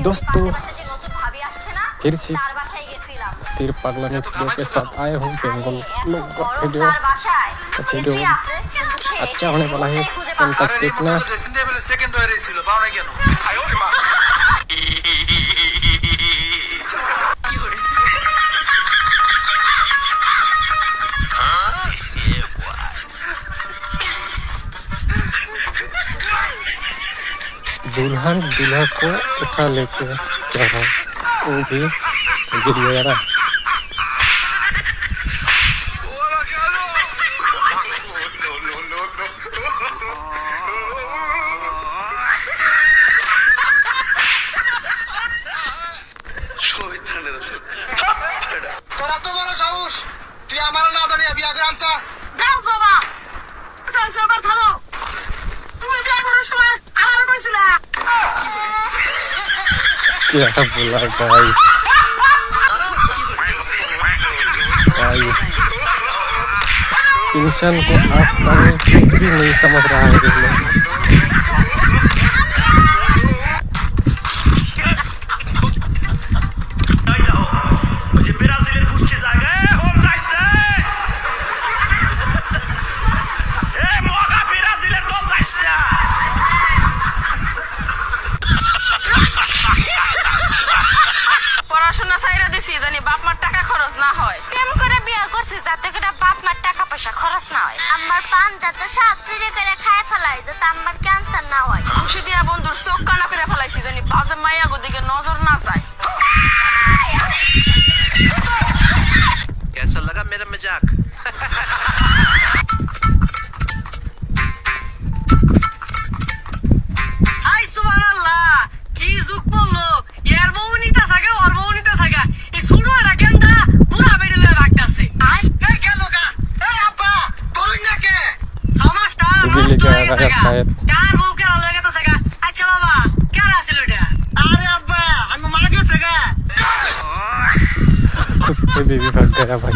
दोस्तों फिर से स्थिर पागलानी वीडियो के साथ आए हूँ बेंगल लोग का वीडियो अच्छा होने वाला है तुम तक देखना। दुल्हन दूल्हा को उठा लेके जा रहा वो भी गिर गया। তোরা তো বড় সাহস, তুই আমার না জানি বিয়া করে আনছা। দাও বাবা, দাও সবার থামো। তুমি বিয়া করার সময় আমার কইছিলা। क्या बोला भाई भाई इंसान को आसपास कुछ भी नहीं समझ रहा है इसमें। খরচ না হয় আমার পান যাতে সাপ সিঁড়ি করে খায় ফেলাই যাতে আমার ক্যান্সার না হয়। খুশি দিয়া বন্ধুর চোখ কানা করে ফেলাইছি জানি বাজে মাইয়া গো দিকে নজর না যায়। कैसा लगा मेरा मजाक? আই সুবহানাল্লাহ কি যুগ বললো এর বউনিটা থাকে ওর বউনিটা থাকে এই শুনো এটা গেন্দা পুরা বেড়ে লয়ে রাখতাছে। এই কে লগা? এই আব্বা, তোরই না কে? সমাজটা নষ্ট হয়ে গেছে কার বউ কেন লয়ে গেছে গা? আচ্ছা বাবা কেন আছিল এটা? আরে আব্বা, আমি মারা গেছে গা। बेबी भाग गया भाई।